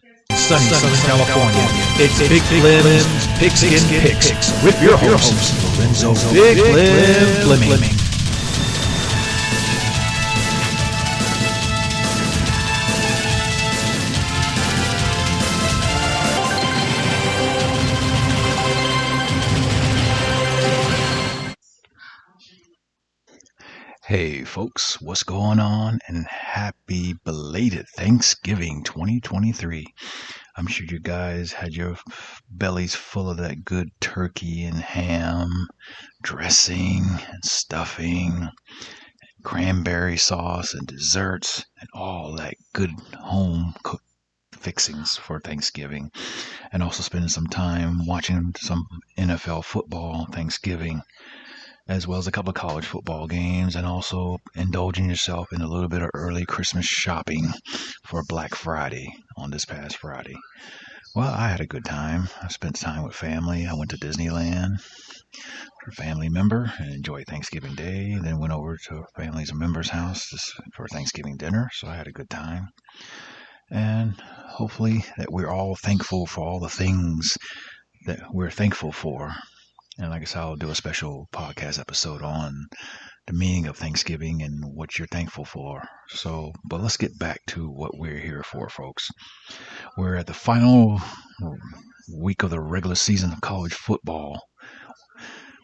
sunny Southern California. It's Big Lim's Pigskin Picks with your host, Lorenzo Big Lim Fleming. Hey folks, what's going on? And happy belated Thanksgiving 2023. I'm sure you guys had your bellies full of that good turkey and ham, dressing and stuffing, cranberry sauce and desserts, and all that good home cooked fixings for Thanksgiving. And also spending some time watching some NFL football Thanksgiving, as well as a couple of college football games, and also indulging yourself in a little bit of early Christmas shopping for Black Friday on this past Friday. Well, I had a good time. I spent time with family. I went to Disneyland for a family member and enjoyed Thanksgiving Day. Then went over to a family's member's house for Thanksgiving dinner, so I had a good time. And hopefully that we're all thankful for all the things that we're thankful for. And like I said, I'll do a special podcast episode on the meaning of Thanksgiving and what you're thankful for. But let's get back to what we're here for, folks. We're at the final week of the regular season of college football,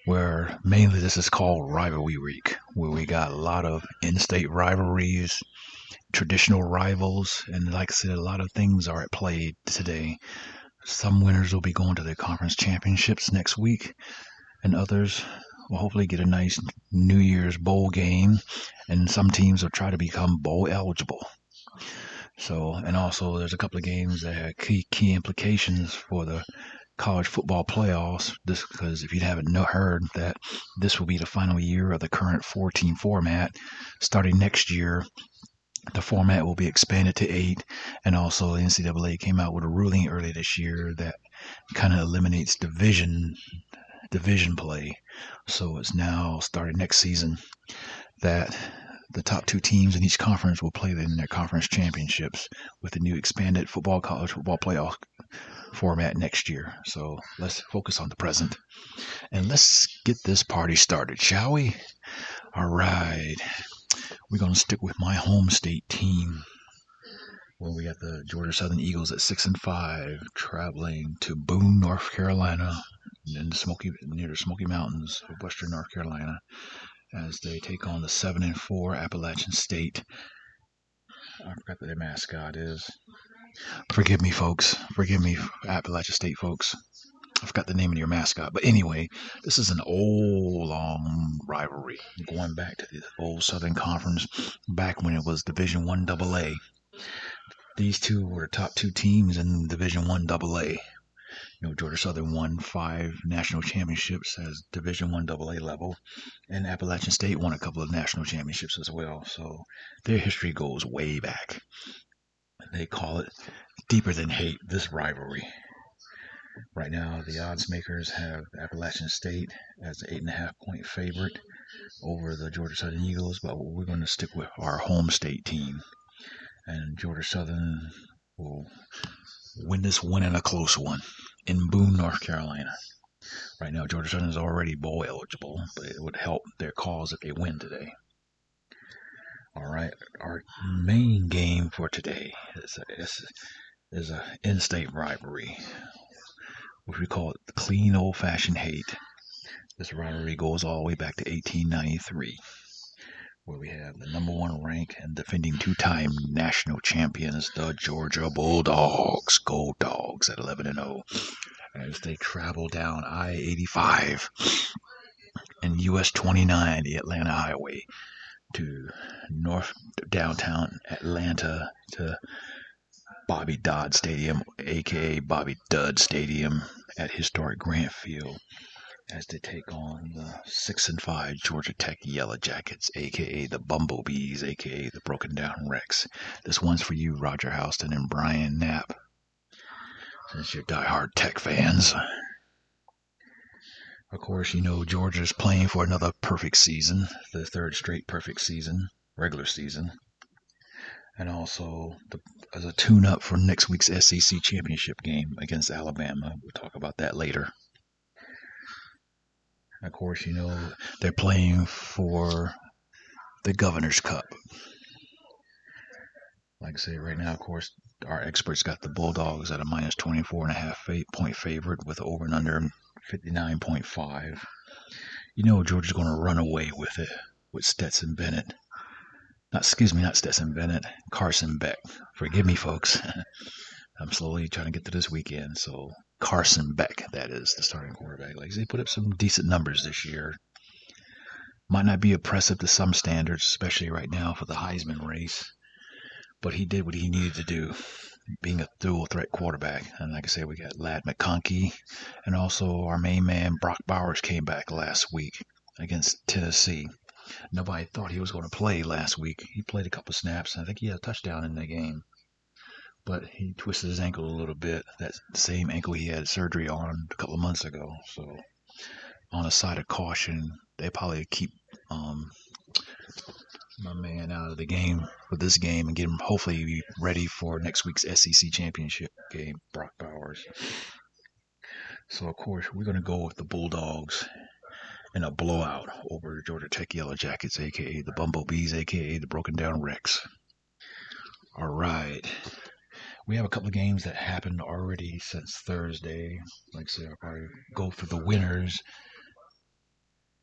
where mainly this is called Rivalry Week, where we got a lot of in-state rivalries, traditional rivals, and like I said, a lot of things are at play today. Some winners will be going to the conference championships next week, and others will hopefully get a nice New Year's bowl game, and some teams will try to become bowl eligible. And also there's a couple of games that have key implications for the college football playoffs, because if you haven't heard that this will be the final year of the current 4-team format. Starting next year, the format will be expanded to 8, and also the NCAA came out with a ruling earlier this year that kind of eliminates division play. So it's now starting next season that the top 2 teams in each conference will play in their conference championships with the new expanded college football playoff format next year. So let's focus on the present and let's get this party started, shall we? All right. We're going to stick with my home state team, where we got the Georgia Southern Eagles at 6-5, traveling to Boone, North Carolina, near the Smoky Mountains of Western North Carolina, as they take on the 7-4 Appalachian State. I forgot what their mascot is. Forgive me, folks. Forgive me, Appalachian State folks. I forgot the name of your mascot. But anyway, this is an old, long rivalry going back to the old Southern Conference, back when it was Division I AA. These two were the top 2 teams in Division I AA. Georgia Southern won 5 national championships as Division I AA level, and Appalachian State won a couple of national championships as well. So their history goes way back. They call it deeper than hate, this rivalry. Right now, the odds makers have Appalachian State as an 8.5-point favorite over the Georgia Southern Eagles, but we're going to stick with our home state team. And Georgia Southern will win this one in a close one in Boone, North Carolina. Right now, Georgia Southern is already bowl eligible, but it would help their cause if they win today. All right, our main game for today is an in-state rivalry, which we call it clean old-fashioned hate. This rivalry goes all the way back to 1893, where we have the number 1 rank and defending 2-time national champions, the Georgia Bulldogs, Gold Dogs at 11-0, as they travel down I-85 and US 29, the Atlanta Highway, to north downtown Atlanta to Bobby Dodd Stadium, aka Bobby Dud Stadium at historic Grant Field, as they take on the 6-5 Georgia Tech Yellow Jackets, aka the Bumblebees, aka the Broken Down Rex. This one's for you, Roger Houston and Brian Knapp, since you're diehard Tech fans. Of course, Georgia's playing for another perfect season, the 3rd straight perfect season, regular season. And also as a tune-up for next week's SEC championship game against Alabama. We'll talk about that later. Of course, they're playing for the Governor's Cup. Like I say, right now, of course, our experts got the Bulldogs at a minus 24.5 point favorite with over and under 59.5. Georgia's going to run away with it with Stetson Bennett. Not Stetson Bennett, Carson Beck. Forgive me, folks. I'm slowly trying to get to this weekend. So Carson Beck, that is the starting quarterback. Like they put up some decent numbers this year. Might not be impressive to some standards, especially right now for the Heisman race. But he did what he needed to do, being a dual threat quarterback. And like I said, we got Ladd McConkey, and also our main man Brock Bowers came back last week against Tennessee. Nobody thought he was going to play last week. He played a couple snaps, and I think he had a touchdown in the game. But he twisted his ankle a little bit. That same ankle he had surgery on a couple of months ago. So on a side of caution, they probably keep my man out of the game for this game and get him hopefully ready for next week's SEC championship game, Brock Bowers. So, of course, we're going to go with the Bulldogs in a blowout over the Georgia Tech Yellow Jackets, a.k.a. the Bumblebees, a.k.a. the Broken Down Rex. All right. We have a couple of games that happened already since Thursday. Like I said, I'll probably go through the winners.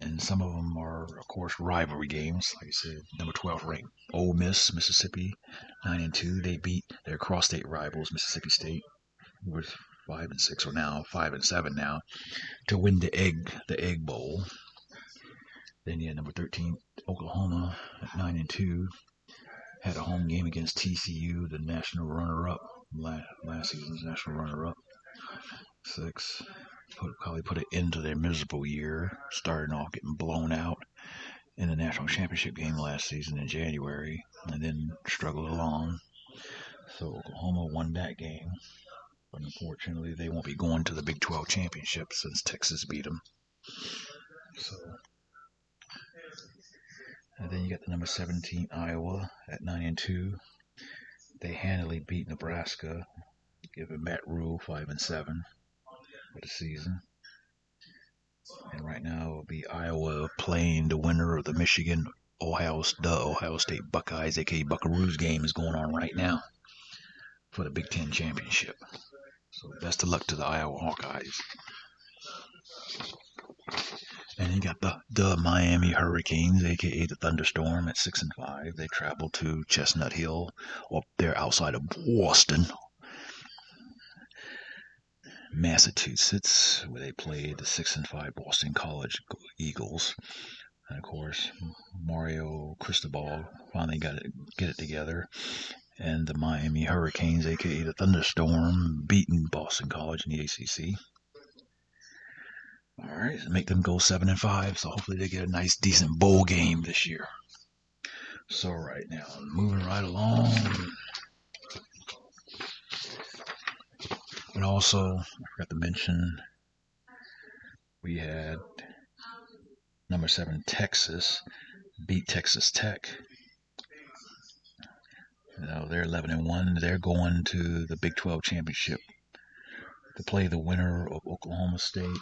And some of them are, of course, rivalry games. Like I said, number 12 ranked Ole Miss, Mississippi, 9-2. They beat their cross-state rivals, Mississippi State, who were 5-6 or now 5-7 now, to win the Egg Bowl. Then you had number 13 Oklahoma at 9-2. Had a home game against TCU, the national runner-up, last season's national runner-up. 6. Probably put an end to their miserable year, starting off getting blown out in the national championship game last season in January, and then struggled along. So Oklahoma won that game, but unfortunately they won't be going to the Big 12 championship since Texas beat them. So, and then you got the number 17 Iowa at 9-2. They handily beat Nebraska, giving Matt Rule 5-7 for the season. And right now it will be Iowa playing the winner of the Ohio State Buckeyes, aka Buckaroos game is going on right now for the Big Ten championship. So best of luck to the Iowa Hawkeyes. And you got the Miami Hurricanes, aka the Thunderstorm, at 6-5. They travel to Chestnut Hill, up there outside of Boston, Massachusetts, where they played the 6-5 Boston College Eagles. And of course, Mario Cristobal finally get it together. And the Miami Hurricanes, aka the Thunderstorm, beating Boston College in the ACC. All right, make them go 7-5. So hopefully they get a nice, decent bowl game this year. So right now, moving right along. And also, I forgot to mention, we had number 7 Texas beat Texas Tech. They're 11-1. They're going to the Big 12 championship to play the winner of Oklahoma State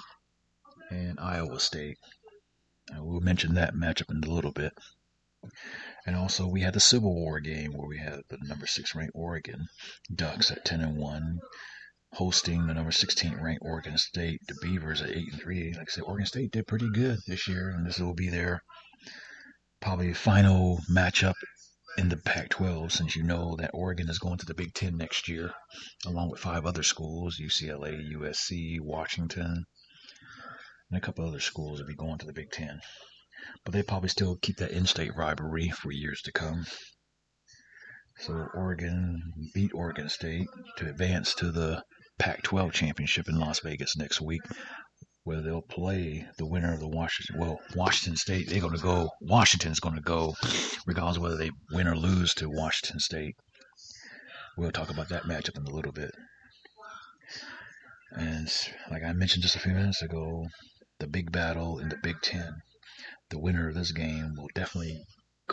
and Iowa State. We'll mention that matchup in a little bit. And also, we had the Civil War game where we had the number 6 ranked Oregon Ducks at 10-1. Hosting the number 16 ranked Oregon State, the Beavers at 8-3. Like I said, Oregon State did pretty good this year, and this will be their probably final matchup in the Pac-12, since you know that Oregon is going to the Big Ten next year, along with 5 other schools: UCLA, USC, Washington, and a couple other schools will be going to the Big Ten. But they probably still keep that in-state rivalry for years to come. So Oregon beat Oregon State to advance to the Pac-12 championship in Las Vegas next week, where they'll play the winner of the Washington State. Washington's going to go, regardless of whether they win or lose to Washington State. We'll talk about that matchup in a little bit. And like I mentioned just a few minutes ago, the big battle in the Big Ten. The winner of this game will definitely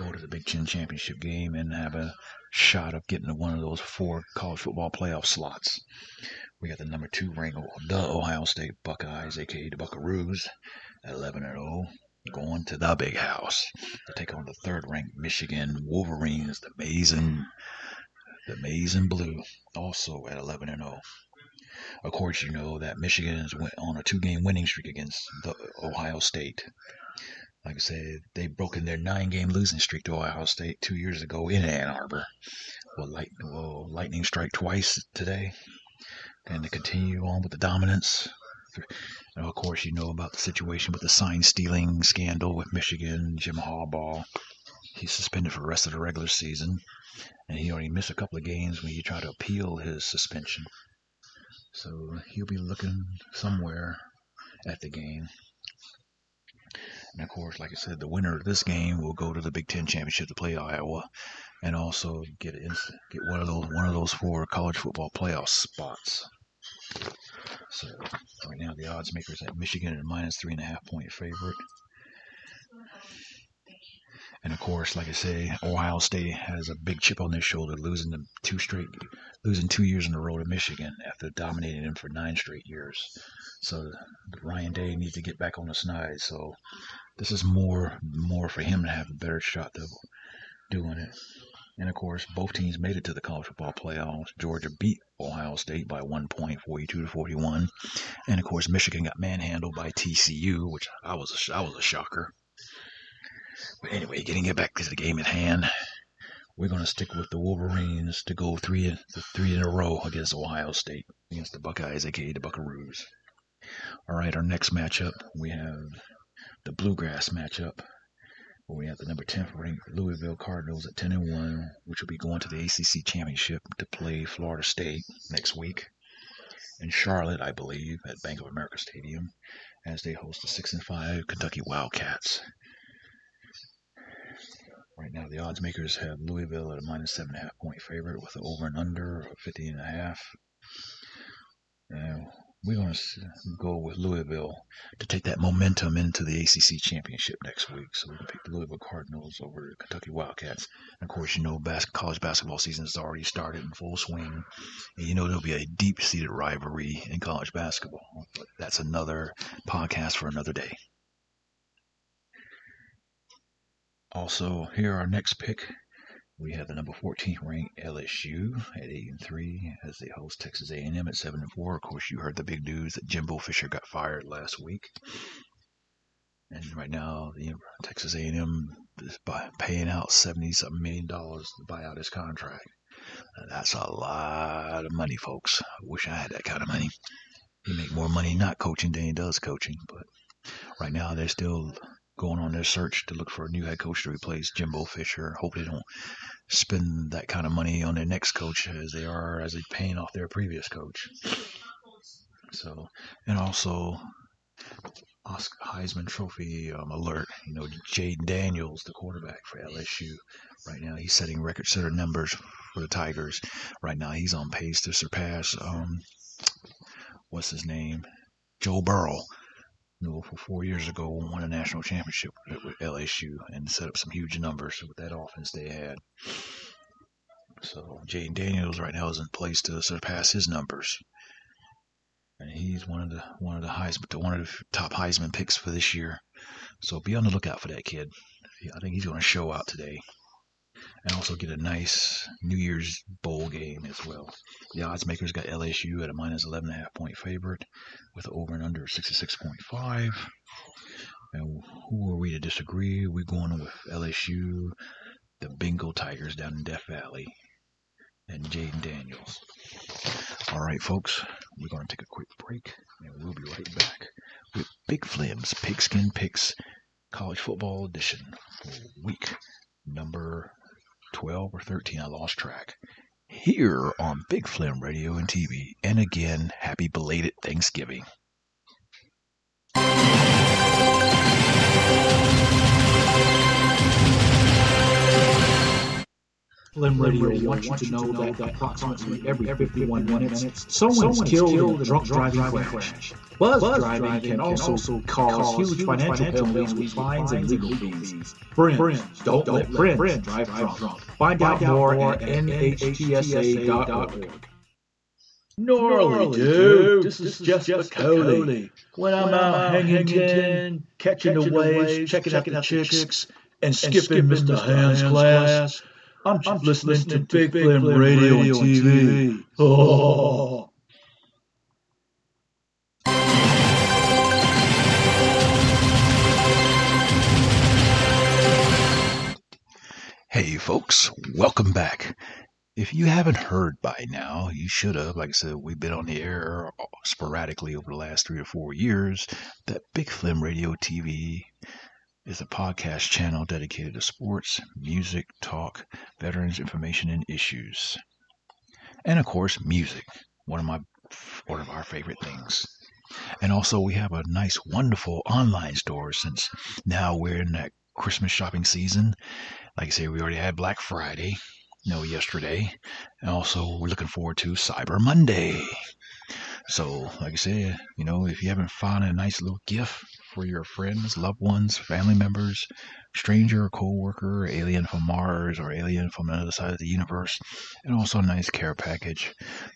go to the Big Ten championship game and have a shot of getting to one of those 4 college football playoff slots. We got the number 2 ranked the Ohio State Buckeyes, aka the Buckaroos, at 11-0, going to the Big House to take on the 3rd ranked Michigan Wolverines, the Maize and Blue, also at 11-0. Of course, you know that Michigan went on a 2-game winning streak against the Ohio State. Like I said, they've broken their 9-game losing streak to Ohio State 2 years ago in Ann Arbor. Will lightning strike twice today, and to continue on with the dominance. And of course, you know about the situation with the sign stealing scandal with Michigan. Jim Harbaugh, he's suspended for the rest of the regular season, and he only missed a couple of games when he tried to appeal his suspension. So he'll be looking somewhere at the game. And of course, like I said, the winner of this game will go to the Big Ten championship to play Iowa, and also get one of those 4 college football playoff spots. So right now, the odds makers at Michigan at -3.5-point favorite. And of course, like I say, Ohio State has a big chip on their shoulder, losing 2 years in a row to Michigan after dominating them for 9 straight years. So Ryan Day needs to get back on the snide. So this is more for him to have a better shot of doing it. And of course, both teams made it to the college football playoffs. Georgia beat Ohio State by 1 point, 42-41. And of course, Michigan got manhandled by TCU, which I was a shocker. But anyway, getting it back to the game at hand, we're going to stick with the Wolverines to go 3 in a row against Ohio State, against the Buckeyes, aka the Buckaroos. All right, our next matchup, we have the Bluegrass matchup, where we have the number 10th ranked Louisville Cardinals at 10-1, which will be going to the ACC Championship to play Florida State next week in Charlotte, I believe, at Bank of America Stadium, as they host the 6-5 Kentucky Wildcats. Right now, the odds makers have Louisville at a -7.5-point favorite with an over and under of 50.5. And we're going to go with Louisville to take that momentum into the ACC Championship next week. So we're going to pick the Louisville Cardinals over the Kentucky Wildcats. And of course, you know, college basketball season has already started in full swing. And you know there'll be a deep-seated rivalry in college basketball. But that's another podcast for another day. Also, here our next pick. We have the number 14th ranked LSU at 8-3 as they host Texas A&M at 7-4. Of course, you heard the big news that Jimbo Fisher got fired last week. And right now, Texas A&M is paying out $70-something million to buy out his contract. That's a lot of money, folks. I wish I had that kind of money. He make more money not coaching than he does coaching. But right now, they're still going on their search to look for a new head coach to replace Jimbo Fisher. Hope they don't spend that kind of money on their next coach as they paying off their previous coach. So, and also Oscar Heisman Trophy alert. You know, Jaden Daniels, the quarterback for LSU, right now he's setting record-setter numbers for the Tigers. Right now he's on pace to surpass what's his name, Joe Burrow. For 4 years ago, won a national championship with LSU and set up some huge numbers with that offense they had. So Jaden Daniels right now is in place to surpass his numbers, and he's one of the top Heisman picks for this year. So be on the lookout for that kid. I think he's going to show out today, and also get a nice New Year's Bowl game as well. The odds makers got LSU at a -11.5-point favorite with an over and under 66.5. And who are we to disagree? We're going with LSU, the Bengal Tigers down in Death Valley, and Jaden Daniels. All right, folks, we're going to take a quick break, and we'll be right back with Big Flim's Pigskin Picks College Football Edition for week number 12 or 13, I lost track, here on Big Flim Radio and TV. And again, happy belated Thanksgiving. Lim Radio wants you to know that approximately every 51 minutes, someone is killed in a drunk driving crash. Buzz driving can also cause huge financial penalties with fines and legal fees. Friends, don't let friends drive drunk. Find out more at nhtsa.org. Gnarly, dude. This is Jeff Spicoli. When I'm out hanging tin, catching the waves, checking out the chicks, and skipping Mr. Hand's class, I'm just listening to Big Flim Radio and TV. Oh. Hey folks, welcome back. If you haven't heard by now, you should have. Like I said, we've been on the air sporadically over the last 3 or 4 years. That Big Flim Radio TV is a podcast channel dedicated to sports, music, talk, veterans, information, and issues. And of course, music, one of our favorite things. And also, we have a nice, wonderful online store since now we're in that Christmas shopping season. Like I say, we already had Black Friday, yesterday. And also, we're looking forward to Cyber Monday. So, like I said, if you haven't found a nice little gift for your friends, loved ones, family members, stranger, or co-worker, alien from Mars, or alien from another side of the universe, and also a nice care package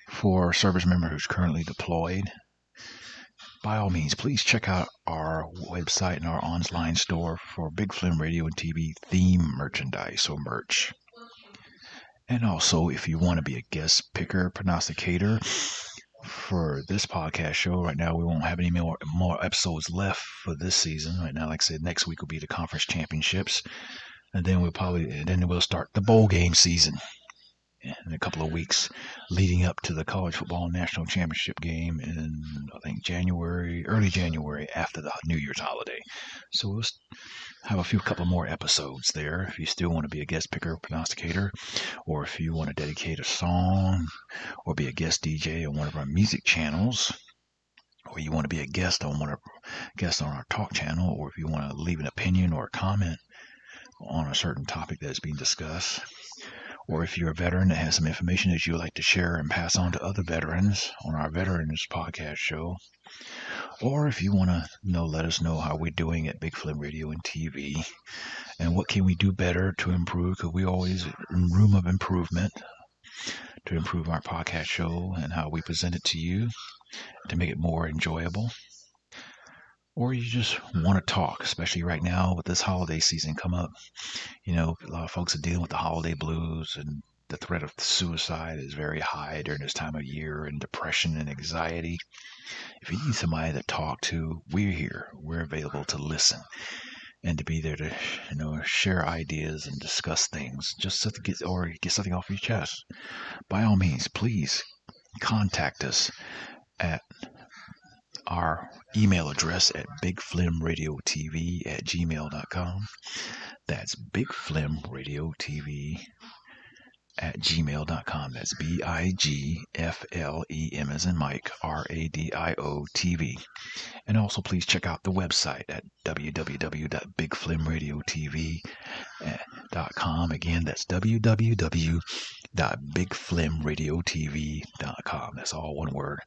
for a service member who's currently deployed, by all means, please check out our website and our online store for Big Flim Radio and TV theme merchandise or merch. And also, if you want to be a guest picker, prognosticator for this podcast show, right now we won't have any more episodes left for this season. Right now, like I said, next week will be the conference championships, and then we'll start the bowl game season in a couple of weeks leading up to the college football national championship game in, I think, early January after the New Year's holiday. So we'll have a couple more episodes there if you still want to be a guest picker, prognosticator, or if you want to dedicate a song or be a guest DJ on one of our music channels, or you want to be a guest on our talk channel, or if you want to leave an opinion or a comment on a certain topic that is being discussed, or if you're a veteran that has some information that you would like to share and pass on to other veterans on our Veterans Podcast show, or if you want to let us know how we're doing at Big Flim Radio and TV, and what can we do better to improve, because we always in room of improvement to improve our podcast show and how we present it to you to make it more enjoyable. Or you just want to talk, especially right now with this holiday season come up. A lot of folks are dealing with the holiday blues, and the threat of suicide is very high during this time of year, and depression and anxiety. If you need somebody to talk to, we're here. We're available to listen and to be there to share ideas and discuss things, just to get something off your chest. By all means, please contact us at our email address at bigflimradiotv@gmail.com. That's bigflimradiotv@gmail.com. That's BIGFLEM as in Mike, RADIOTV. And also please check out the website at www.bigflimradiotv.com. Again, that's www.bigflimradiotv.com. That's all one word.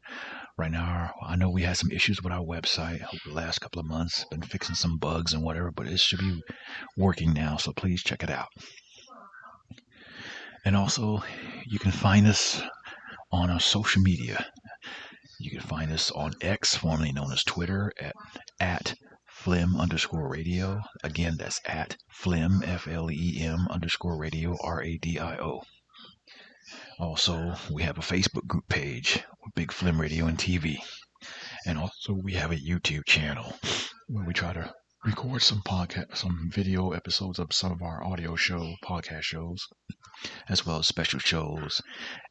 Right now, I know we had some issues with our website over the last couple of months, been fixing some bugs and whatever, but it should be working now, so please check it out. And also, you can find us on our social media. You can find us on X, formerly known as Twitter, at Flim_radio. Again, that's at Flim, FLEM_radio, RADIO. Also, we have a Facebook group page, Big Flim Radio and TV. And also, we have a YouTube channel where we try to record some video episodes of some of our podcast shows, as well as special shows,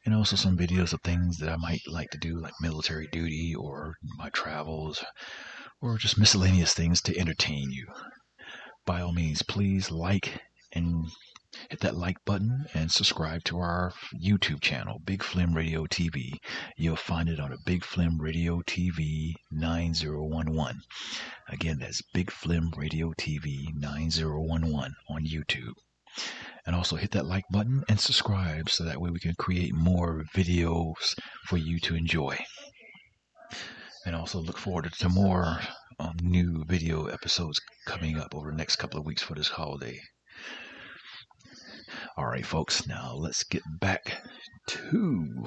and also some videos of things that I might like to do, like military duty or my travels, or just miscellaneous things to entertain you. By all means, please hit that like button and subscribe to our YouTube channel, Big Flim Radio TV. You'll find it on a Big Flim Radio TV 9011. Again, that's Big Flim Radio TV 9011 on YouTube. And also hit that like button and subscribe so that way we can create more videos for you to enjoy. And also look forward to more new video episodes coming up over the next couple of weeks for this holiday. All right, folks, now let's get back to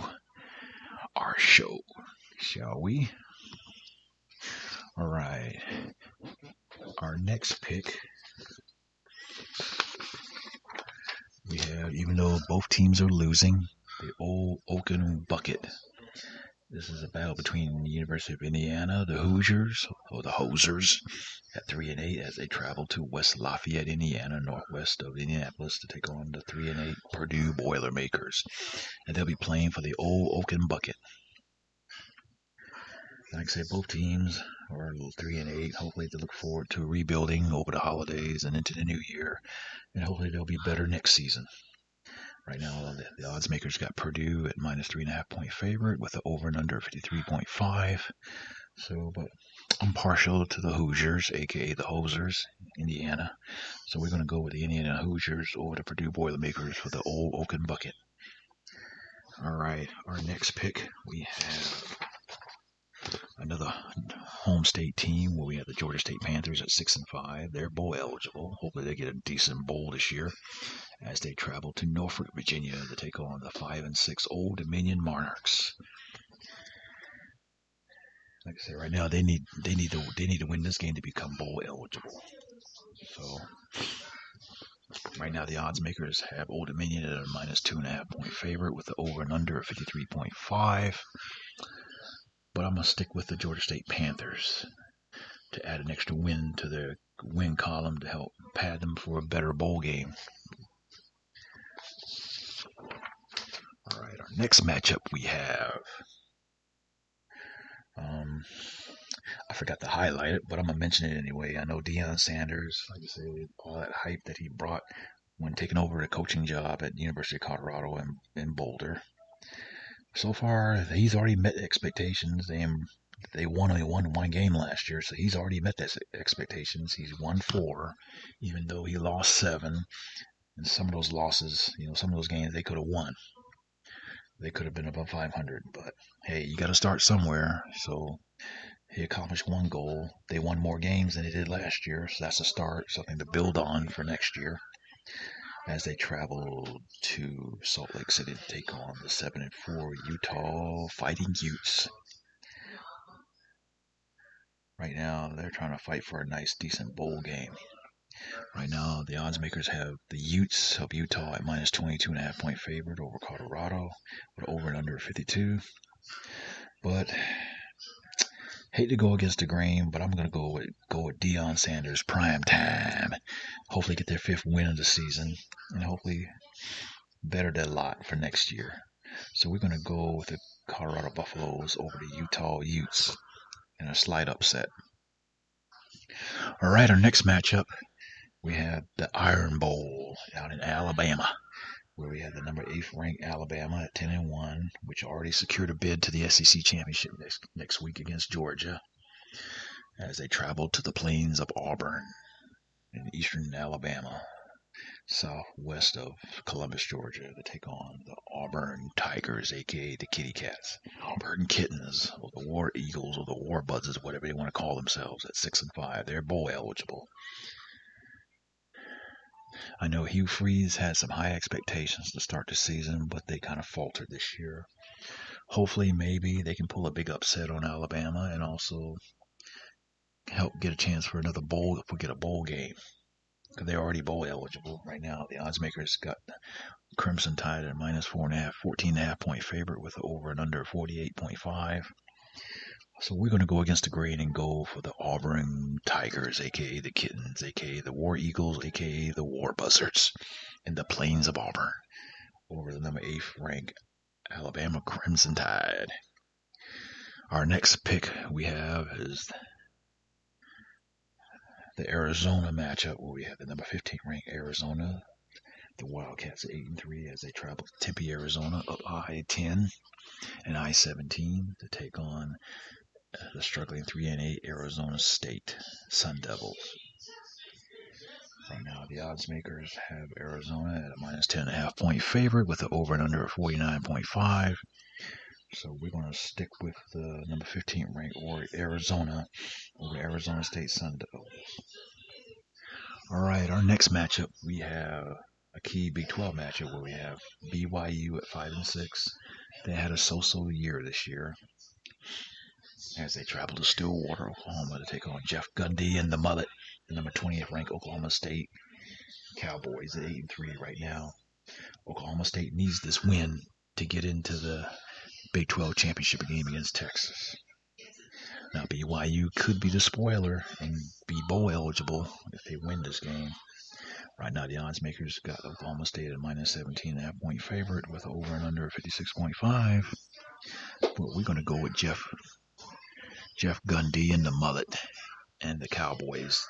our show, shall we? All right. Our next pick, we have, even though both teams are losing, the Old Oaken Bucket. This is a battle between the University of Indiana, the Hoosiers, or the Hosers, at 3-8 as they travel to West Lafayette, Indiana, northwest of Indianapolis, to take on the 3-8 Purdue Boilermakers. And they'll be playing for the Old Oaken Bucket. Like I said, both teams are 3-8. Hopefully they look forward to rebuilding over the holidays and into the new year. And hopefully they'll be better next season. Right now, the odds makers got Purdue at minus 3.5 point favorite with the over and under 53.5. So, but I'm partial to the Hoosiers, aka the Hosers, Indiana. So we're going to go with the Indiana Hoosiers over the Purdue Boilermakers for the Old Oaken Bucket. All right, our next pick, we have another home state team where we have the Georgia State Panthers at 6-5. They're bowl eligible. Hopefully they get a decent bowl this year as they travel to Norfolk, Virginia to take on the 5-6 Old Dominion Monarchs. Like I said, right now they need to win this game to become bowl eligible. So right now the odds makers have Old Dominion at a minus 2.5 point favorite with the over and under of 53.5. But I'm gonna stick with the Georgia State Panthers to add an extra win to their win column to help pad them for a better bowl game. All right, our next matchup we have. I forgot to highlight it, but I'm gonna mention it anyway. I know Deion Sanders, like I said, all that hype that he brought when taking over the coaching job at the University of Colorado in Boulder. So far, he's already met expectations. They only won one game last year, so he's already met those expectations. He's won 4, even though he lost 7. And some of those losses, some of those games they could have won. They could have been above 500, but hey, you got to start somewhere. So he accomplished one goal. They won more games than they did last year, so that's a start, something to build on for next year as they travel to Salt Lake City to take on the 7-4 Utah Fighting Utes. Right now, they're trying to fight for a nice, decent bowl game. Right now, the odds makers have the Utes of Utah at minus 22.5 point favorite over Colorado, with over and under 52. But hate to go against the grain, but I'm gonna go with Deion Sanders prime time. Hopefully, get their 5th win of the season, and hopefully better their lot for next year. So we're gonna go with the Colorado Buffaloes over the Utah Utes in a slight upset. All right, our next matchup, we have the Iron Bowl out in Alabama, where we have the number 8th ranked Alabama at 10-1, which already secured a bid to the SEC championship next week against Georgia, as they travel to the plains of Auburn in eastern Alabama, southwest of Columbus, Georgia, to take on the Auburn Tigers, aka the Kitty Cats, Auburn Kittens, or the War Eagles, or the War Buzzes, whatever they want to call themselves, at 6-5. They're bowl eligible. I know Hugh Freeze had some high expectations to start the season, but they kind of faltered this year. Hopefully, maybe they can pull a big upset on Alabama and also help get a chance for another bowl if we get a bowl game. Because they're already bowl eligible right now. The odds makers got Crimson Tide at minus 14.5 point favorite with over and under 48.5. So we're going to go against the grain and go for the Auburn Tigers, aka the Kittens, aka the War Eagles, aka the War Buzzards, in the plains of Auburn, over the number 8th ranked Alabama Crimson Tide. Our next pick we have is the Arizona matchup, where we have the number 15 ranked Arizona, the Wildcats at 8-3 as they travel to Tempe, Arizona, up I-10 and I-17 to take on the struggling 3-8 Arizona State Sun Devils. Right now, the odds makers have Arizona at a minus 10.5 point favorite with the over and under of 49.5. So we're going to stick with the number 15 ranked or Arizona over Arizona State Sun Devils. All right, our next matchup, we have a key Big 12 matchup where we have BYU at 5-6. They had a so-so year this year as they travel to Stillwater, Oklahoma to take on Jeff Gundy and the Mullet, the number 20th ranked Oklahoma State Cowboys at 8-3 right now. Oklahoma State needs this win to get into the Big 12 championship game against Texas. Now, BYU could be the spoiler and be bowl eligible if they win this game. Right now, the odds makers got Oklahoma State at a minus 17.5 point favorite with over and under 56.5. But we're going to go with Jeff Gundy and the Mullet and the Cowboys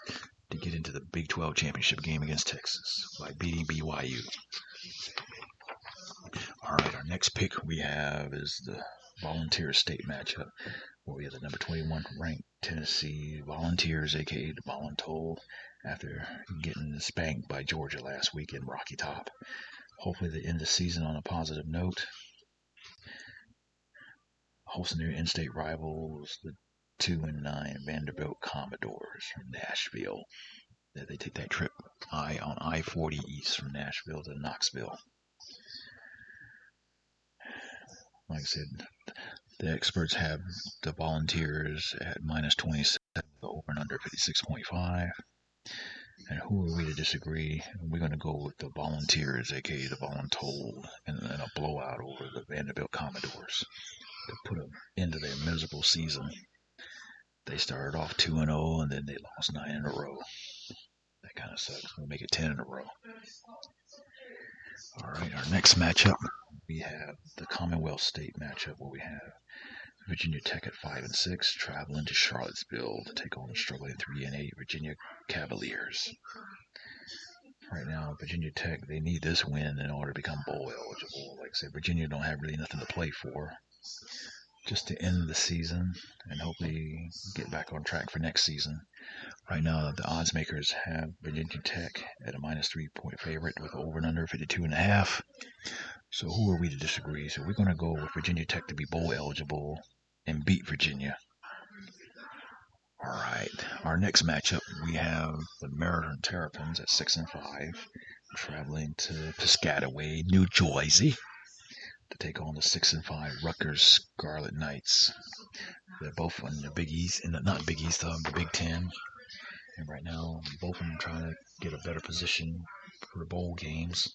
to get into the Big 12 championship game against Texas by beating BYU. All right, our next pick we have is the Volunteer State matchup, where we have the number 21 ranked Tennessee Volunteers, aka the Voluntold, after getting spanked by Georgia last week in Rocky Top. Hopefully they end the season on a positive note. Hosting their in-state rivals, the 2-9 Vanderbilt Commodores from Nashville. They take that trip on I-40 east from Nashville to Knoxville. Like I said, the experts have the Volunteers at minus 27, over and under 56.5. And who are we to disagree? We're going to go with the Volunteers, aka the Voluntold, and a blowout over the Vanderbilt Commodores to put an end to their miserable season. They started off 2-0 and then they lost 9 in a row. That kind of sucks. We'll make it 10 in a row. All right, our next matchup, we have the Commonwealth State matchup where we have Virginia Tech at 5-6, traveling to Charlottesville to take on the struggling 3-8 Virginia Cavaliers. Right now, Virginia Tech, they need this win in order to become bowl eligible. Like I said, Virginia don't have really nothing to play for. Just to end the season and hopefully get back on track for next season. Right now, the odds makers have Virginia Tech at a minus 3 point favorite with over and under 52.5. So who are we to disagree? So we're going to go with Virginia Tech to be bowl eligible and beat Virginia. All right, our next matchup, we have the Maryland Terrapins at 6-5, traveling to Piscataway, New Jersey, to take on the 6-5 Rutgers Scarlet Knights. They're both in the Big East, not Big East, the Big Ten. And right now, both of them trying to get a better position for the bowl games.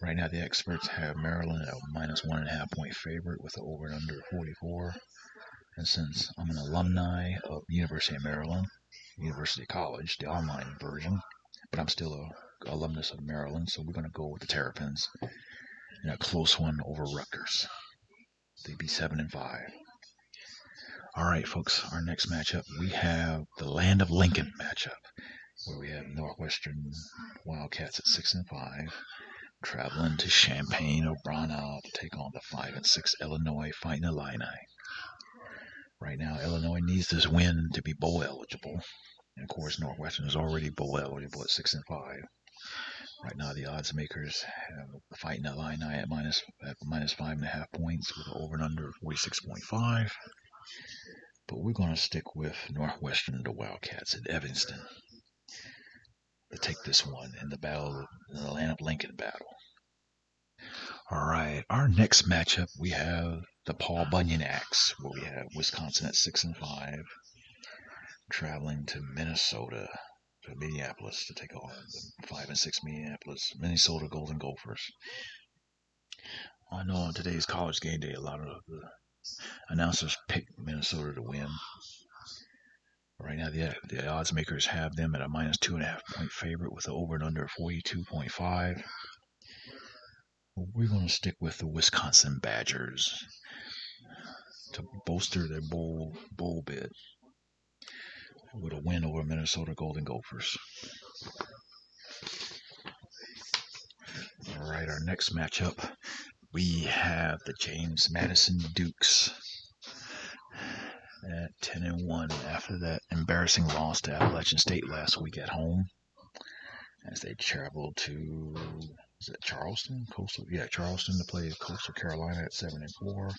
Right now, the experts have Maryland at a minus 1.5 point favorite with an over and under 44. And since I'm an alumni of University of Maryland, University College, the online version, but I'm still an alumnus of Maryland, so we're going to go with the Terrapins in a close one over Rutgers. They'd be 7-5. All right, folks, our next matchup, we have the Land of Lincoln matchup, where we have Northwestern Wildcats at 6-5, traveling to Champaign-Urbana to take on the 5-6 Illinois Fighting Illini. Right now, Illinois needs this win to be bowl eligible. And of course, Northwestern is already bowl eligible at 6-5. Right now, the odds makers have the Fighting Illini at minus 5.5 points with an over and under 46.5. But we're going to stick with Northwestern, the Wildcats at Evanston, to take this one in the Land of Lincoln battle. All right, our next matchup, we have the Paul Bunyan Axe, where we have Wisconsin at 6-5, traveling to Minnesota, to Minneapolis to take on the 5-6 Minnesota Golden Gophers. I know on today's College Game Day, a lot of the announcers picked Minnesota to win. Right now, the odds makers have them at a minus 2.5 point favorite with an over and under 42.5. We're going to stick with the Wisconsin Badgers to bolster their bowl bid with a win over Minnesota Golden Gophers. All right, our next matchup, we have the James Madison Dukes at 10-1 after that embarrassing loss to Appalachian State last week at home as they traveled to, is it Charleston? Charleston to play Coastal Carolina at 7-4.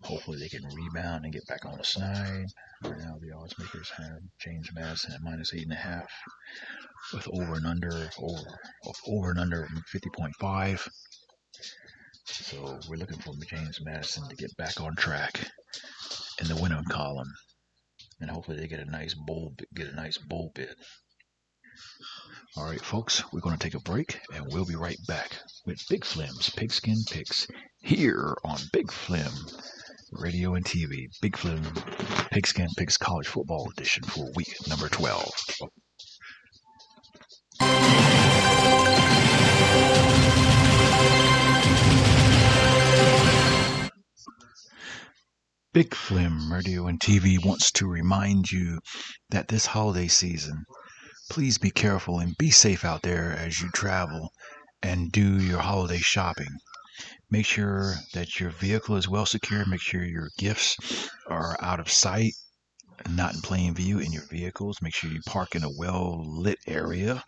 Hopefully they can rebound and get back on the snide. Right now the odds makers have James Madison at -8.5 with over and under 50.5. So we're looking for James Madison to get back on track in the winning column, and hopefully they get a nice bowl bid. All right, folks, we're going to take a break, and we'll be right back with Big Flim's Pigskin Picks here on Big Flim Radio and TV. Big Flim Pigskin Picks College Football Edition for week number 12. Big Flim Radio and TV wants to remind you that this holiday season, please be careful and be safe out there as you travel and do your holiday shopping. Make sure that your vehicle is well secured. Make sure your gifts are out of sight, not in plain view in your vehicles. Make sure you park in a well-lit area.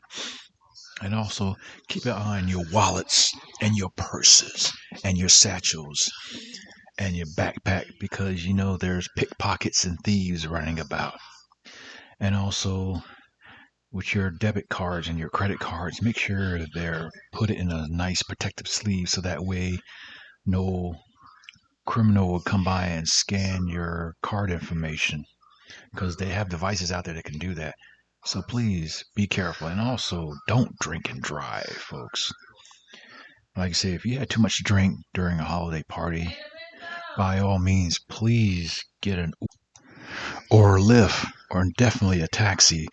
And also keep an eye on your wallets and your purses and your satchels and your backpack, because you know there's pickpockets and thieves running about. And also with your debit cards and your credit cards, make sure they're put in a nice protective sleeve so that way no criminal will come by and scan your card information, because they have devices out there that can do that. So please be careful, and also don't drink and drive, folks. Like I say, if you had too much to drink during a holiday party, by all means, please get an Uber or a Lyft, or definitely a taxi.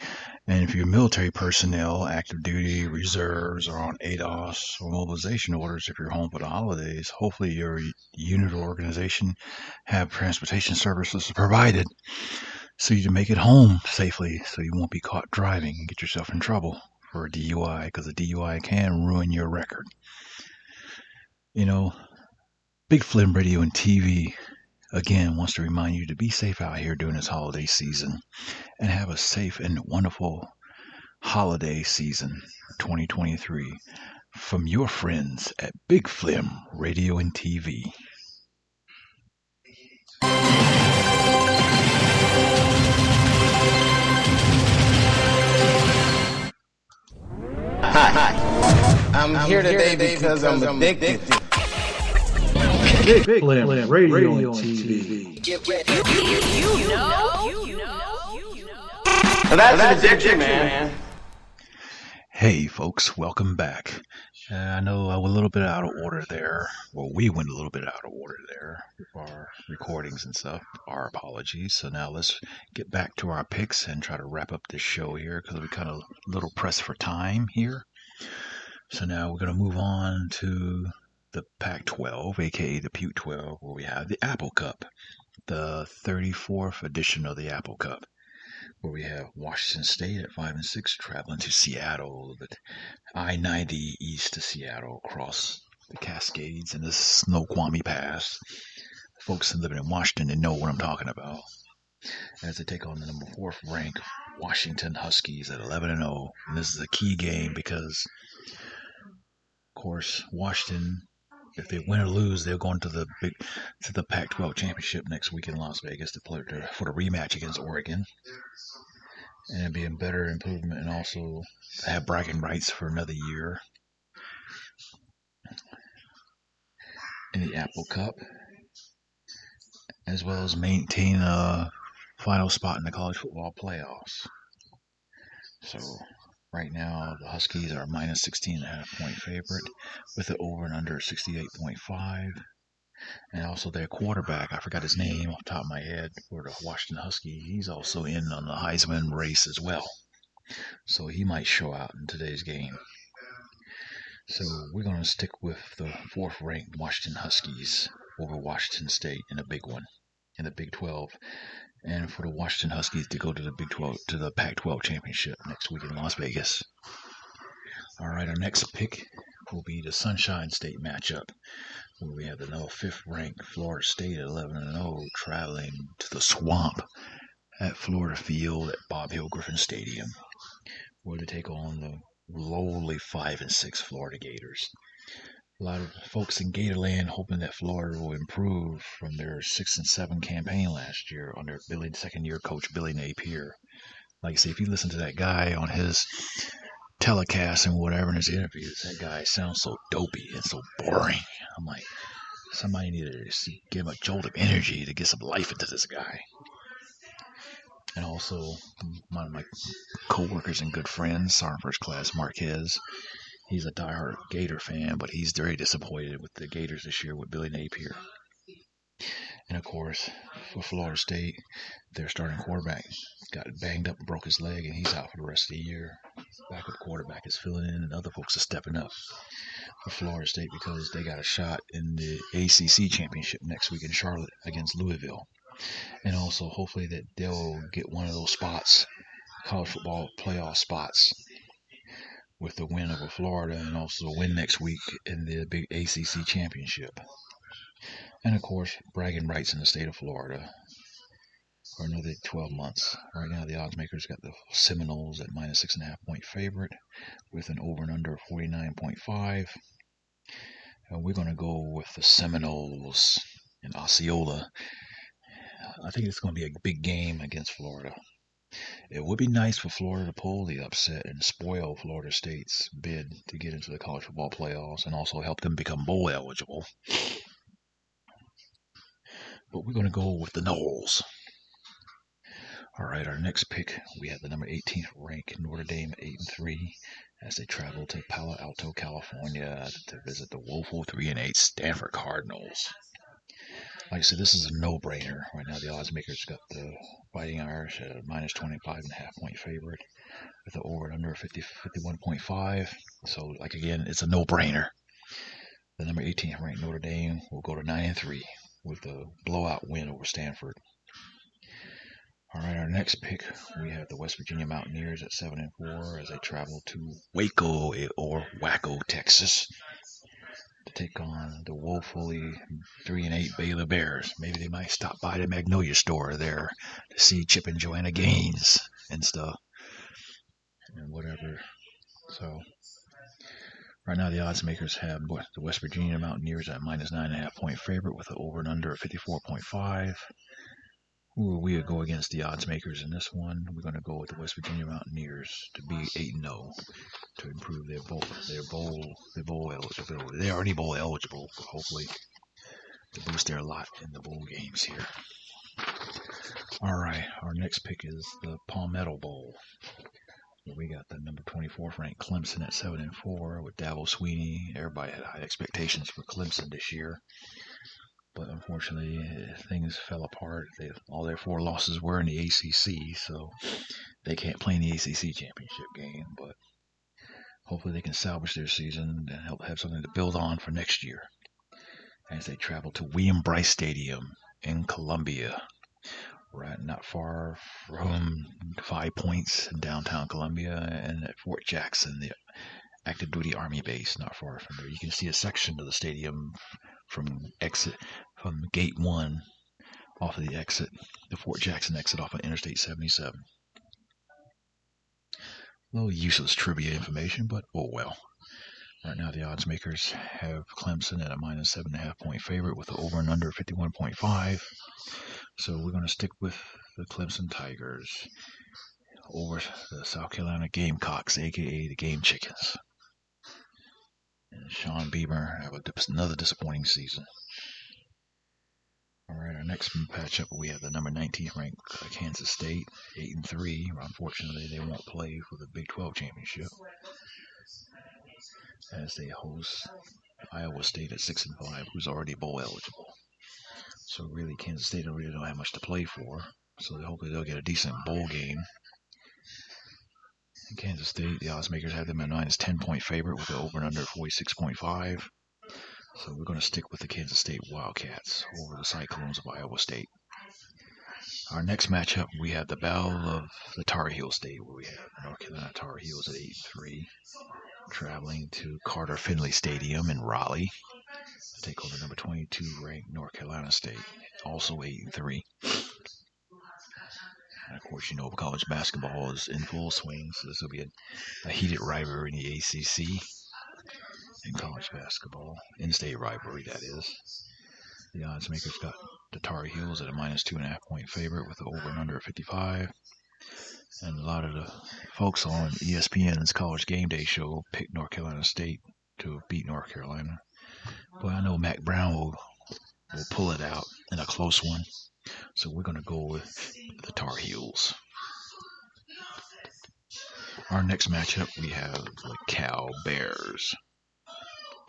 And if you're military personnel, active duty, reserves, or on ADOS or mobilization orders, if you're home for the holidays, hopefully your unit or organization have transportation services provided so you can make it home safely, so you won't be caught driving and get yourself in trouble for a DUI, because a DUI can ruin your record. You know, Big Flim Radio and TV, again, wants to remind you to be safe out here during this holiday season and have a safe and wonderful holiday season 2023 from your friends at Big Flim Radio and TV. Hi, I'm here today because I'm addicted. Big Flim Radio and TV. Get ready. That's an addiction, man. Hey, folks, welcome back. I know I was a little bit out of order there. Well, we went a little bit out of order there with our recordings and stuff. Our apologies. So now let's get back to our picks and try to wrap up this show here, because we're kind of a little pressed for time here. So now we're going to move on to the Pac-12, aka the Puke 12, where we have the Apple Cup, the 34th edition of the Apple Cup, where we have Washington State at 5-6 traveling to Seattle, the I-90 east to Seattle, across the Cascades and the Snoqualmie Pass. Folks living in Washington, they know what I'm talking about, as they take on the number 4th ranked Washington Huskies at 11-0. And this is a key game because, of course, Washington, if they win or lose, they're going to the Pac-12 championship next week in Las Vegas to play for the rematch against Oregon, and it'd be a better improvement, and also have bragging rights for another year in the Apple Cup, as well as maintain a final spot in the college football playoffs. So right now, the Huskies are minus 16.5 point favorite with the over and under 68.5. And also their quarterback, I forgot his name off the top of my head, for the Washington Huskies, he's also in on the Heisman race as well. So he might show out in today's game. So we're going to stick with the 4th ranked Washington Huskies over Washington State in a big one, in the Big 12. And for the Washington Huskies to go to the Big 12, to the Pac-12 championship next week in Las Vegas. All right, our next pick will be the Sunshine State matchup, where we have the 5th ranked Florida State at 11-0 traveling to the Swamp at Florida Field at Bob Hill Griffin Stadium, where they take on the lowly 5-6 Florida Gators. A lot of folks in Gatorland hoping that Florida will improve from their 6-7 campaign last year under second-year coach Billy Napier. Like I say, if you listen to that guy on his telecast and whatever in his interviews, that guy sounds so dopey and so boring. I'm like, somebody needed to give him a jolt of energy to get some life into this guy. And also, one of my co-workers and good friends, Sergeant First Class Marquez, he's a diehard Gator fan, but he's very disappointed with the Gators this year with Billy Napier. And of course, for Florida State, their starting quarterback got banged up and broke his leg, and he's out for the rest of the year. Backup quarterback is filling in, and other folks are stepping up for Florida State because they got a shot in the ACC championship next week in Charlotte against Louisville. And also, hopefully, that they'll get one of those spots, college football playoff spots, with the win over Florida and also a win next week in the big ACC championship. And of course, bragging rights in the state of Florida for another 12 months. Right now, the odds makers got the Seminoles at minus 6.5 point favorite with an over and under 49.5. And we're going to go with the Seminoles in Osceola. I think it's going to be a big game against Florida. It would be nice for Florida to pull the upset and spoil Florida State's bid to get into the college football playoffs and also help them become bowl eligible. But we're going to go with the Noles. All right, our next pick, we have the number 18th ranked Notre Dame at 8-3 as they travel to Palo Alto, California to visit the woeful 3-8 Stanford Cardinals. Like I said, this is a no-brainer. Right now, the odds makers got the Fighting Irish at a minus 25.5 point favorite with the over and under 51.5. So, like again, it's a no-brainer. The number 18th ranked Notre Dame will go to 9-3 with a blowout win over Stanford. All right, our next pick, we have the West Virginia Mountaineers at 7-4 as they travel to Waco or Waco, Texas, to take on the woefully 3-8 Baylor Bears. Maybe they might stop by the Magnolia store there to see Chip and Joanna Gaines and stuff and whatever. So right now, the odds makers have the West Virginia Mountaineers at minus 9.5 point favorite with an over and under of 54.5. Who will we go against the odds makers in this one? We're going to go with the West Virginia Mountaineers to be 8-0 to improve their bowl eligibility. They're already bowl eligible, but hopefully to boost their lot in the bowl games here. All right, our next pick is the Palmetto Bowl. We got the number 24th ranked Clemson at 7-4 with Dabo Swinney. Everybody had high expectations for Clemson this year. But unfortunately, things fell apart. All their 4 losses were in the ACC, so they can't play in the ACC championship game. But hopefully they can salvage their season and help have something to build on for next year as they travel to William Bryce Stadium in Columbia, right not far from 5 Points in downtown Columbia and at Fort Jackson, the active duty Army base, not far from there. You can see a section of the stadium from gate 1 off of the Fort Jackson exit off of Interstate 77. A little useless trivia information, but oh well. Right now, the odds makers have Clemson at a minus 7.5 point favorite with the over and under 51.5. So we're going to stick with the Clemson Tigers over the South Carolina Gamecocks, aka the Game Chickens. And Sean Beamer have another disappointing season. All right, our next matchup, we have the number 19th ranked Kansas State, 8-3. Unfortunately, they won't play for the Big 12 championship as they host Iowa State at 6-5, who's already bowl eligible. So really, Kansas State really don't have much to play for. So hopefully they'll get a decent bowl game. In Kansas State, the odds makers have them at minus 10 point favorite with an over and under 46.5. So we're going to stick with the Kansas State Wildcats over the Cyclones of Iowa State. Our next matchup, we have the Battle of the Tar Heel State, where we have North Carolina Tar Heels at 8-3, traveling to Carter Finley Stadium in Raleigh to take on the number 22 ranked North Carolina State, also 8-3. And of course, college basketball is in full swing, so this will be a heated rivalry in the ACC in college basketball, in-state rivalry, that is. The odds makers got the Tar Heels at a minus 2.5 point favorite with the over and under 55. And a lot of the folks on ESPN's College Game Day show picked North Carolina State to beat North Carolina. But I know Mac Brown will pull it out in a close one. So we're going to go with the Tar Heels. Our next matchup, we have the Cal Bears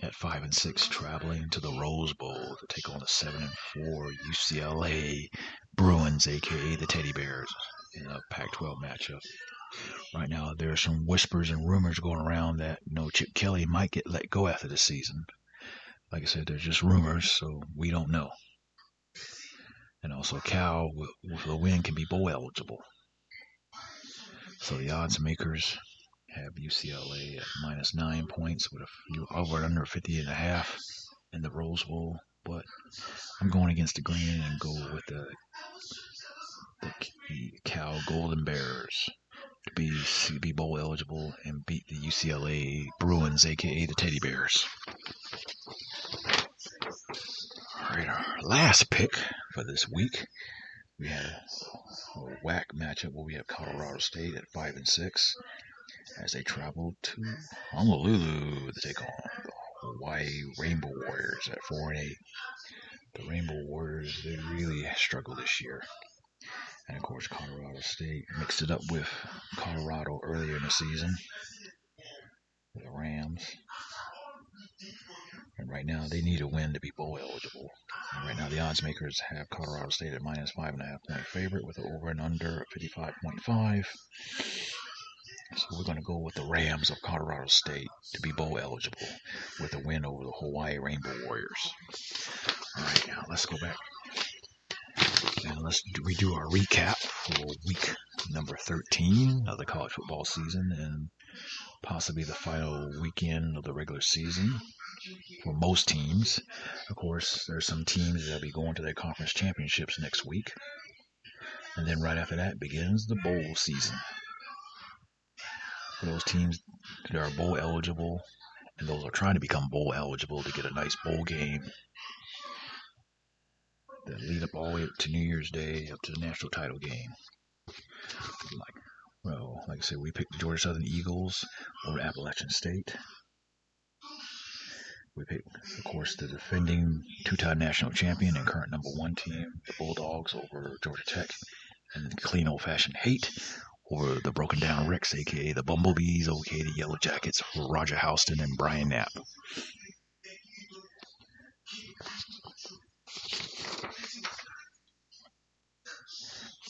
at 5-6, traveling to the Rose Bowl to take on the 7-4 UCLA Bruins, aka the Teddy Bears, in a Pac-12 matchup. Right now, there are some whispers and rumors going around that Chip Kelly might get let go after the season. Like I said, they're just rumors, so we don't know. And also, Cal, with the win, can be bowl eligible. So the odds makers have UCLA at minus 9 points with a few over and under 50.5 in the Rose Bowl. But I'm going against the grain and go with the Cal Golden Bears to be bowl eligible and beat the UCLA Bruins, aka the Teddy Bears. All right, our last pick for this week, we have a WAC matchup where we have Colorado State at 5-6 as they travel to Honolulu to take on the Hawaii Rainbow Warriors at 4-8. The Rainbow Warriors, they really struggled this year. And of course, Colorado State mixed it up with Colorado earlier in the season, the Rams. And right now, they need a win to be bowl eligible. And right now, the odds makers have Colorado State at minus 5.5 point favorite with an over and under 55.5. So we're going to go with the Rams of Colorado State to be bowl eligible with a win over the Hawaii Rainbow Warriors. All right, now let's go back and let's redo our recap for week number 13 of the college football season and possibly the final weekend of the regular season for most teams. Of course, there's some teams that will be going to their conference championships next week. And then right after that begins the bowl season. For those teams that are bowl eligible and those are trying to become bowl eligible to get a nice bowl game that lead up all the way up to New Year's Day, up to the national title game. Like I said, we picked the Georgia Southern Eagles over Appalachian State. We picked, of course, the defending two-time national champion and current number 1 team, the Bulldogs, over Georgia Tech, and clean old-fashioned hate over the Broken Down Rex, a.k.a. the Bumblebees, a.k.a. the Yellow Jackets, for Roger Houston and Brian Knapp.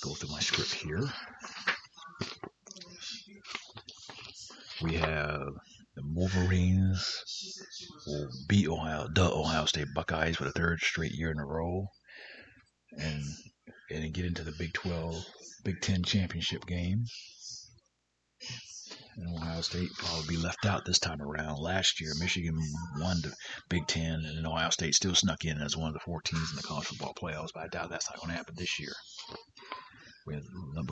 Go through my script here. We have the Wolverines will beat the Ohio State Buckeyes for the 3rd straight year in a row, and get into the Big 10 championship game. And Ohio State probably be left out this time around. Last year, Michigan won the Big 10, and then Ohio State still snuck in as one of the 4 teams in the college football playoffs, but I doubt that's not going to happen this year. We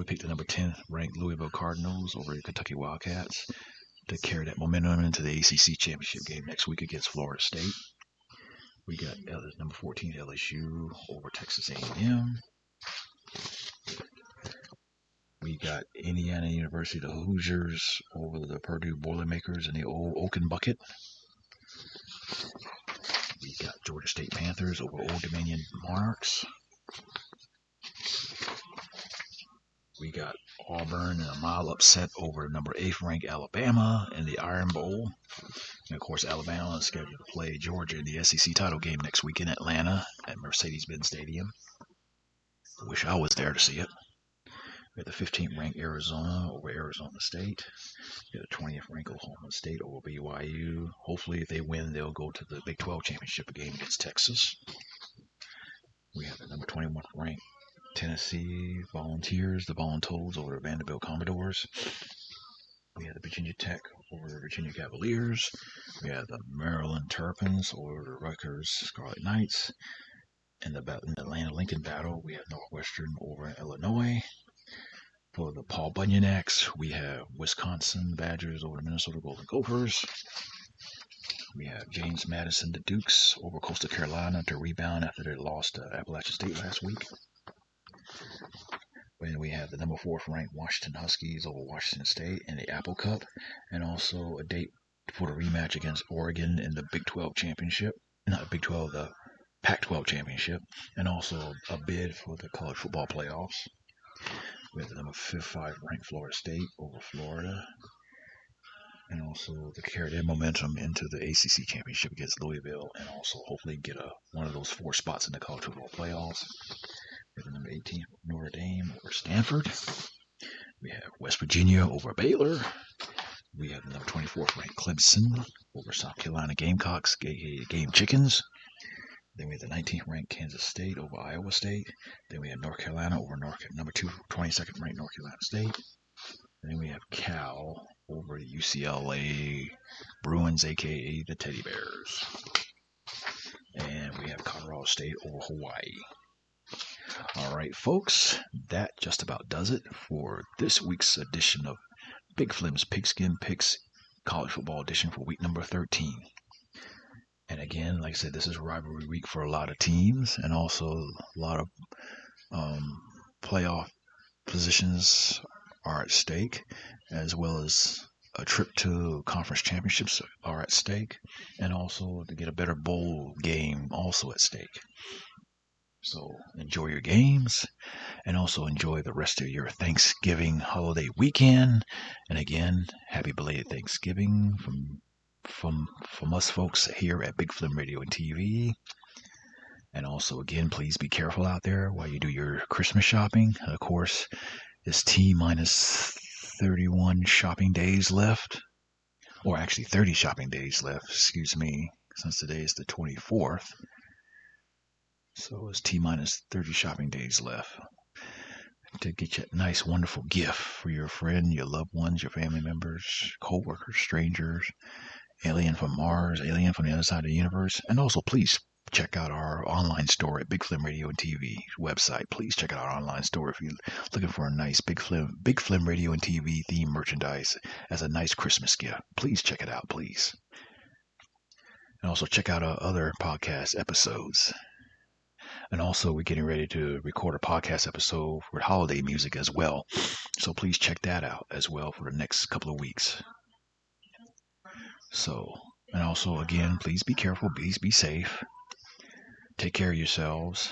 picked the number 10 ranked Louisville Cardinals over the Kentucky Wildcats to carry that momentum into the ACC championship game next week against Florida State. We got number 14 LSU over Texas A&M. We got Indiana University, the Hoosiers, over the Purdue Boilermakers in the old Oaken Bucket. We got Georgia State Panthers over Old Dominion Monarchs. We got Auburn in a mild upset over number 8th ranked Alabama in the Iron Bowl. And of course, Alabama is scheduled to play Georgia in the SEC title game next week in Atlanta at Mercedes-Benz Stadium. I wish I was there to see it. We got the 15th ranked Arizona over Arizona State. We got the 20th ranked Oklahoma State over BYU. Hopefully, if they win, they'll go to the Big 12 championship game against Texas. We have the number 21st ranked Tennessee Volunteers, the Voluntoes, over the Vanderbilt Commodores. We have the Virginia Tech over the Virginia Cavaliers. We have the Maryland Terrapins over the Rutgers Scarlet Knights. In the Atlanta Lincoln battle, we have Northwestern over Illinois. For the Paul Bunyan Acts, we have Wisconsin Badgers over the Minnesota Golden Gophers. We have James Madison, the Dukes, over Coastal Carolina to rebound after they lost to Appalachian State last week. And we have the number 4 ranked Washington Huskies over Washington State in the Apple Cup, and also a date for the rematch against Oregon in the Big 12 championship, not Big 12, the Pac-12 championship, and also a bid for the college football playoffs. We have the number 5 ranked Florida State over Florida, and also to carry their momentum into the ACC championship against Louisville, and also hopefully get one of those 4 spots in the college football playoffs. We have the number 18 Notre Dame over Stanford. We have West Virginia over Baylor. We have the number 24th ranked Clemson over South Carolina Gamecocks, Game Chickens. Then we have the 19th ranked Kansas State over Iowa State. Then we have North Carolina over number 22nd ranked North Carolina State. And then we have Cal over the UCLA Bruins, aka the Teddy Bears. And we have Colorado State over Hawaii. All right, folks, that just about does it for this week's edition of Big Flim's Pigskin Picks College Football Edition for week number 13. And again, like I said, this is rivalry week for a lot of teams, and also a lot of playoff positions are at stake, as well as a trip to conference championships are at stake, and also to get a better bowl game also at stake. So enjoy your games, and also enjoy the rest of your Thanksgiving holiday weekend. And again, happy belated Thanksgiving from us folks here at Big Flim Radio and TV. And also, again, please be careful out there while you do your Christmas shopping. Of course, it's T-minus 31 shopping days left, or actually 30 shopping days left, excuse me, since today is the 24th. So it's T-minus 30 shopping days left to get you a nice, wonderful gift for your friend, your loved ones, your family members, co-workers, strangers, alien from Mars, alien from the other side of the universe. And also, please check out our online store at Big Flim Radio and TV website. Please check out our online store if you're looking for a nice Big Flim Radio and TV theme merchandise as a nice Christmas gift. Please check it out, please. And also check out our other podcast episodes. And also, we're getting ready to record a podcast episode for holiday music as well. So please check that out as well for the next couple of weeks. So, and also, again, please be careful. Please be safe. Take care of yourselves.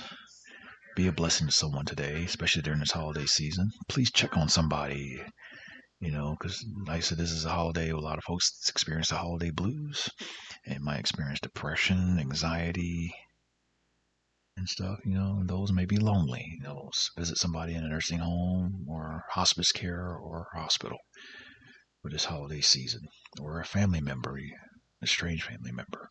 Be a blessing to someone today, especially during this holiday season. Please check on somebody, because like I said, this is a holiday. A lot of folks experience the holiday blues and might experience depression, anxiety, and stuff, and those may be lonely. Visit somebody in a nursing home or hospice care or hospital for this holiday season, or a family member, a strange family member.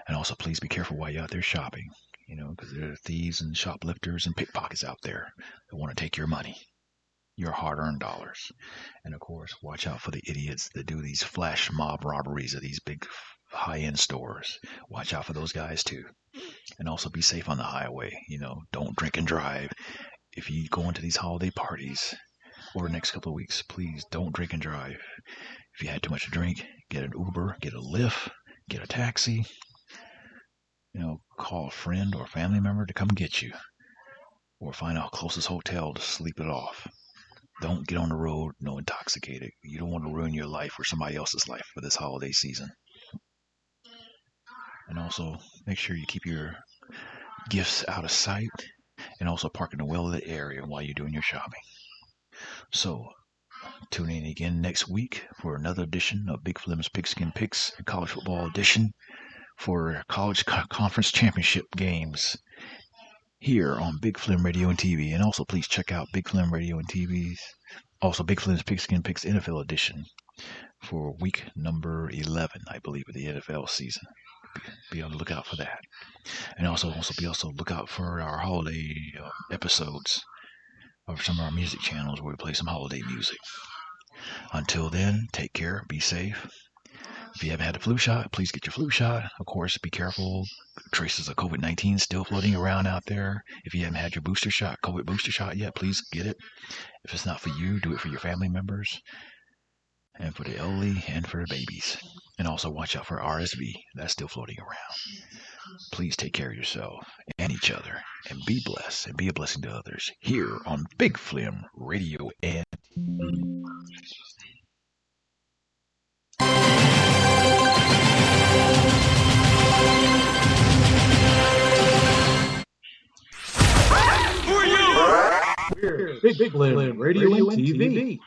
And also, please be careful while you're out there shopping, because there are thieves and shoplifters and pickpockets out there that want to take your money, your hard-earned dollars. And of course, watch out for the idiots that do these flash mob robberies of these big high-end stores. Watch out for those guys too. And also be safe on the highway. Don't drink and drive. If you go into these holiday parties over the next couple of weeks, please don't drink and drive. If you had too much to drink, get an Uber, get a Lyft, get a taxi. Call a friend or a family member to come get you, or find our closest hotel to sleep it off. Don't get on the road intoxicated. You don't want to ruin your life or somebody else's life for this holiday season. And also, make sure you keep your gifts out of sight, and also park in a well-lit area while you're doing your shopping. So, tune in again next week for another edition of Big Flim's Pigskin Picks College Football Edition for college conference championship games here on Big Flim Radio and TV. And also, please check out Big Flim Radio and TV's, also Big Flim's Pigskin Picks NFL Edition for week number 11, I believe, of the NFL season. Be on the lookout for that. And also look out for our holiday episodes of some of our music channels where we play some holiday music. Until then, take care, be safe, If you haven't had the flu shot, please get your flu shot. Of course, be careful. Traces of COVID-19 still floating around out there. If you haven't had your booster shot, COVID booster shot yet, please get it. If it's not for you, do it for your family members and for the elderly and for the babies. And also watch out for RSV. That's still floating around. Please take care of yourself and each other and be blessed and be a blessing to others here on Big Flim Radio and We're Big Flim Radio and TV.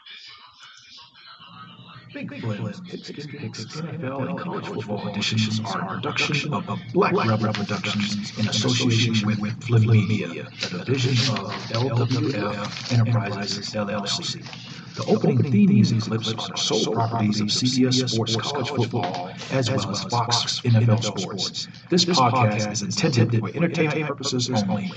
Big Flim's Picks NFL and college football editions are a production of Black Rebel Productions in association with Flim Media, a division of LWF Enterprises LLC. The opening theme music clips are the sole properties of CBS Sports College Football, as well as Fox NFL Sports. This podcast is intended for entertainment purposes only.